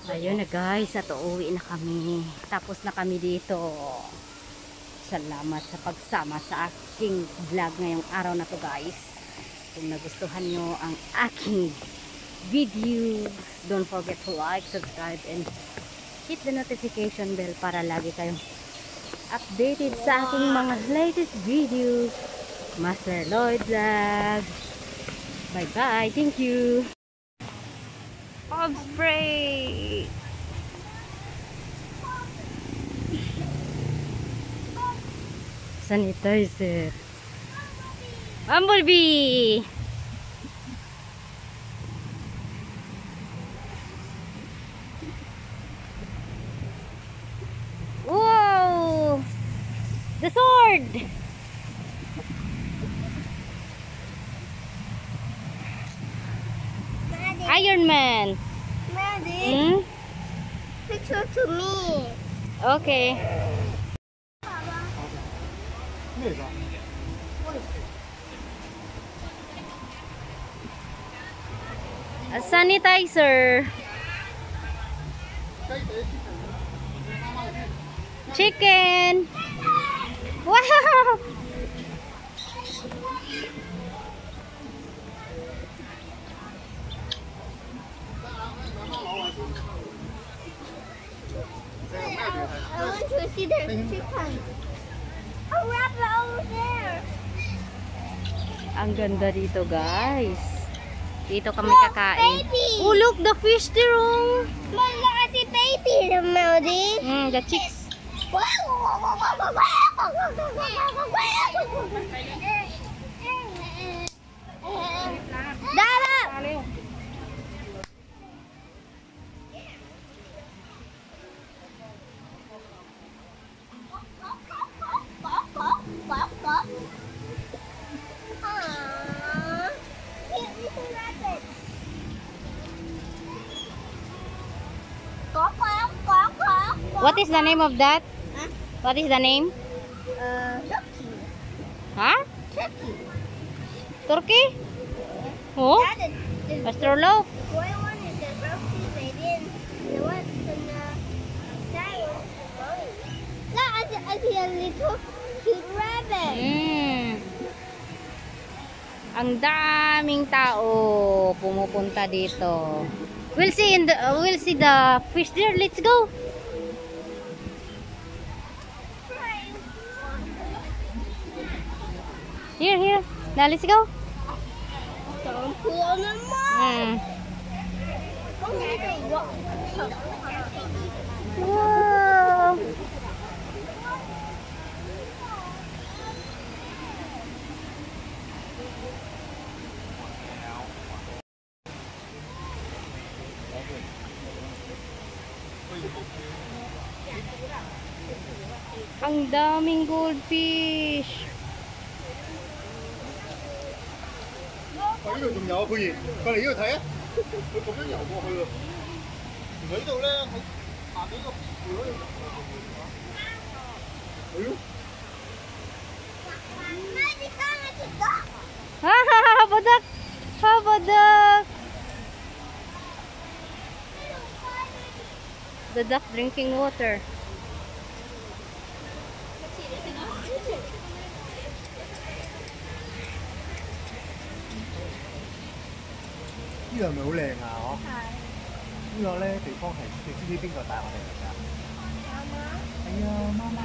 Ayun na guys, at uuwi na kami. Tapos na kami dito. Salamat sa pagsama sa aking vlog ngayong araw na to guys. Kung nagustuhan nyo ang aking video, don't forget to like, subscribe, and hit the notification bell para lagi kayong updated sa aking mga latest videos. Master Lloyd Vlog. Bye bye, thank you. Fog spray. Sanitizer. Bumblebee. Whoa! The sword. Iron Man. Daddy, picture to me. Okay. A sanitizer. Chicken. Wow. I want to see the chicken. A rabbit over there. Ang ganda dito, guys. Dito kami kakain. Baby. Oh, look, the fish there. Oh. Mama, I see baby, Melody. The chicks. Dada. What is the name of that? Huh? What is the name? Turkey. Huh? Turkey. Turkey? Oh? Master Loaf? Boy one is the roasted bacon. The one in the tire. Look, I see a little cute rabbit. Ang daming tao pumupunta dito. We'll see the fish there. Let's go. Here. Now let's go. Don't pull on the mud. Wow. Ang daming goldfish. 呢度仲有啊，佩兒，過嚟呢度睇啊！佢咁樣游過去喎。原來呢度咧，喺下邊個橋嗰度。係咯。Badak! Badak! The duck drinking water.呢個係咪好靚啊？嗬！呢個咧地方係你知唔知邊個帶我哋嚟㗎？係啊，媽媽。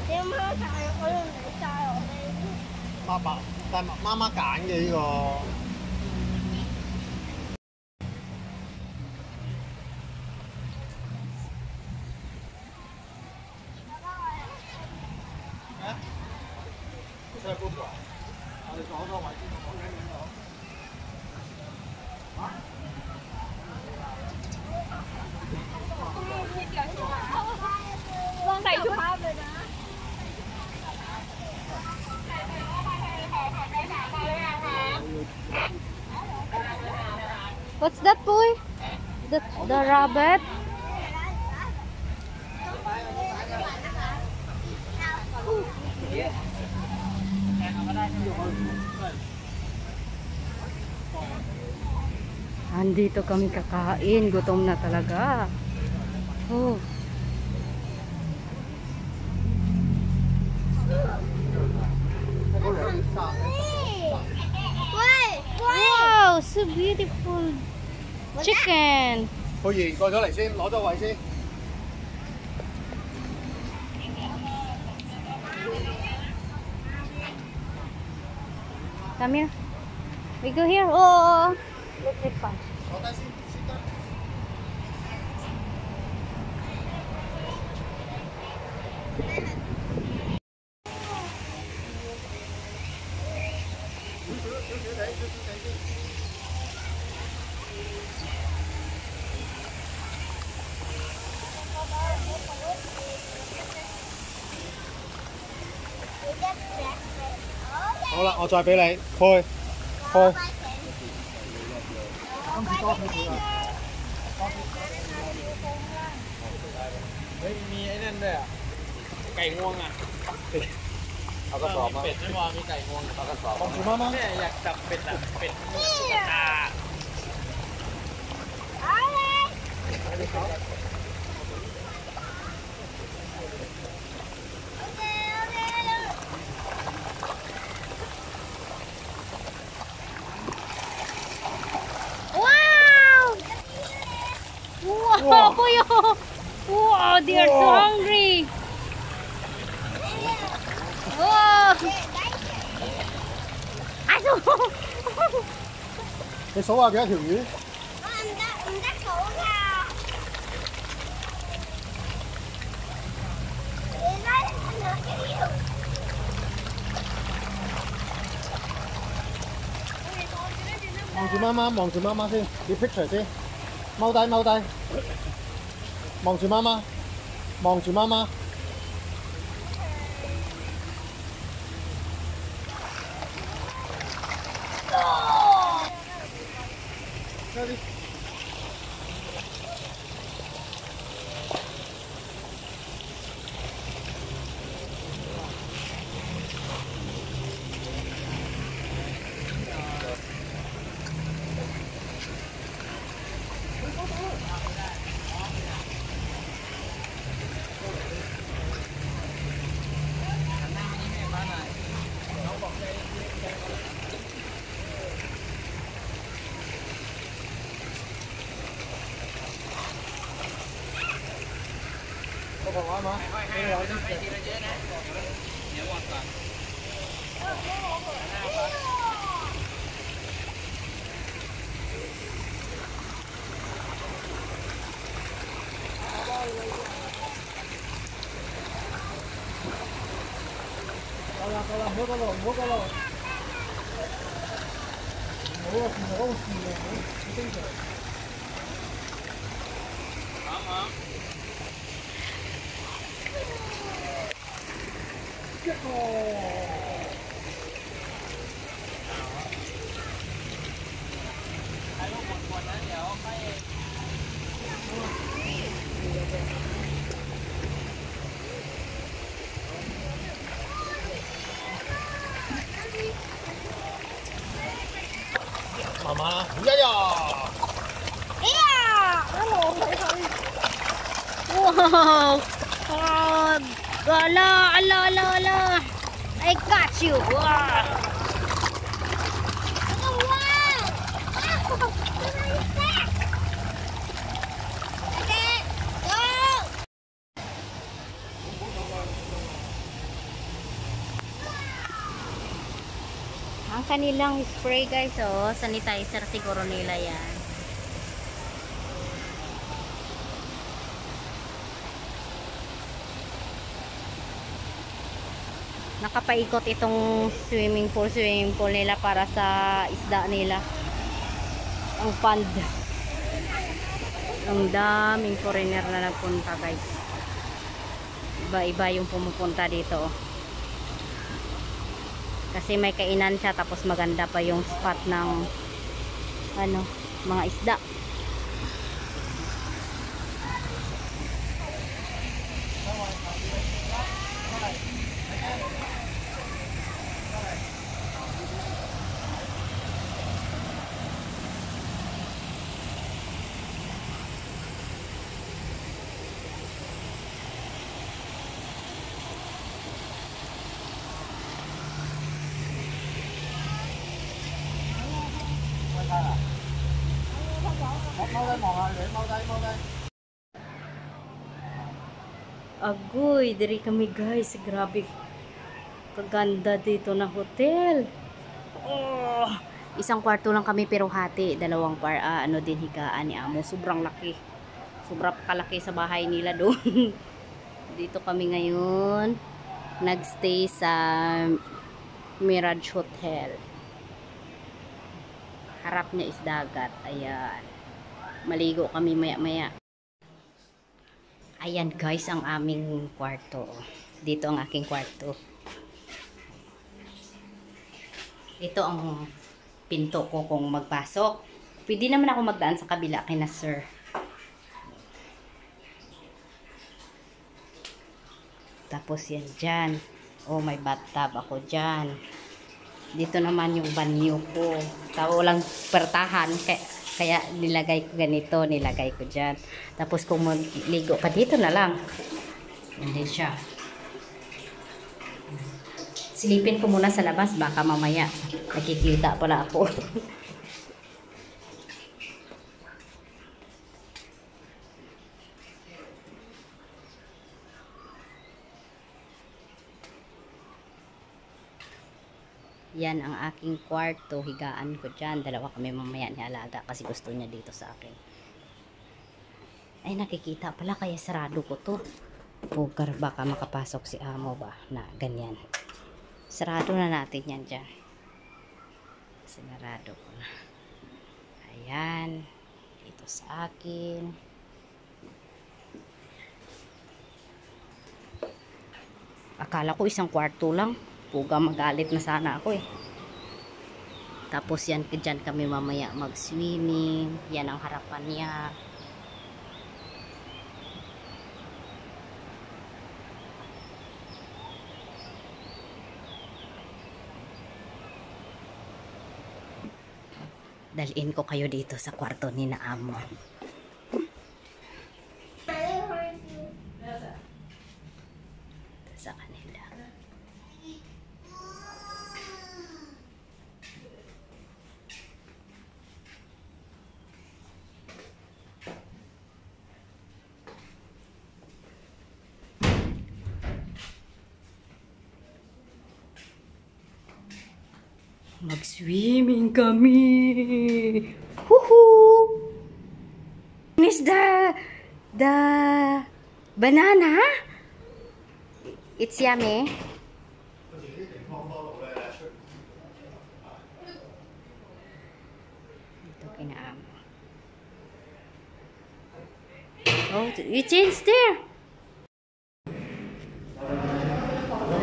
你有冇帶我用嚟帶我哋？爸爸帶媽媽揀嘅呢個。我哋坐好多位先，我睇唔到。 ลองใส่ชุดภาพเลยนะ What's that, boy? The rabbit? Andito kami kakain. Gutom na talaga. Oh. Wait, Wow, so beautiful. Chicken. 去完過咗嚟先，攞咗位先。Come here. We go here. Oh. Let's take fun. 坐低先得。好啦，我再俾你配。今次多少錢啊？มีไอ้นั่นด้วยอ่ะไก่งวงอ่ะ เอากระสอบมา เป็ดไม่พอมีไก่งวง เอากระสอบมอง住媽媽。 เนี่ยอยากจับเป็ดอ่ะเป็ดตุ๊กตา Wow! Wow, kuya! Wow, they are so hungry! Wow! Aso! 你數下幾多條魚？唔得數㗎。望住媽媽，望住媽媽先，你 picture 先，踎低踎低，望住媽媽，望住媽媽。我同啱啱，你有啲食。เดี๋ยววางก่อน 夠啦夠啦，唔好嗰度，唔好嗰度。唔好啊，原來嗰個樹啊，好經常。一個。慢慢啦，一呀！哎呀！我望睇佢。 Wow! Oh, ala, ala, ala, ala. I got you. Wow. Ang kanilang spray guys, oh, sanitizer siguro nila yan. Nakapaikot itong swimming pool nila para sa isda nila. Ang pond. Ang daming foreigner na nagpunta guys. Iba-iba yung pumupunta dito. Kasi may kainan siya tapos maganda pa yung spot ng ano, mga isda. Agoy, diri kami guys. Grabe. Kaganda dito na hotel. Oh, isang kwarto lang kami pero hati. Dalawang ano din higaan ni amo. Sobrang laki. Sobrang kalaki sa bahay nila doon. Dito kami ngayon. Nagstay sa Mirage Hotel. Harap niya is dagat. Ayan. Maligo kami maya-maya. Ayan guys ang aming kwarto. Dito ang aking kwarto. Ito ang pinto ko kung magpasok. Pwede naman ako magdaan sa kabila kina sir. Tapos yan dyan. Oh, may bathtub ako dyan. Dito naman yung banyo ko. Walang pertahan. Kaya nilagay ko ganito. Nilagay ko dyan. Tapos kung magligo pa dito na lang. Hindi siya. Silipin ko muna sa labas. Baka mamaya nakikita pala ako. Yan ang aking kwarto. Higaan ko dyan. Dalawa kami mamaya ni alaga kasi gusto niya dito sa akin. Ay, nakikita pala kaya sarado ko to. Pugar, baka makapasok si amo ba na ganyan. Sarado na natin yan dyan. Sinarado ko na. Ayan. Dito sa akin. Akala ko isang kwarto lang. Puga, magalit na sana ako eh. Tapos yan, dyan kami mamaya mag-swimming. Yan ang harapan niya. Dalhin ko kayo dito sa kwarto ni na amo. Sa kanila. Mag-swimming kami. Woohoo! Finish the banana. It's yummy. Ito kinaamo. Oh, you changed there.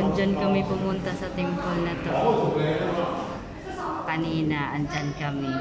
Andyan kami pumunta sa temple na to. Kanina, andyan kami.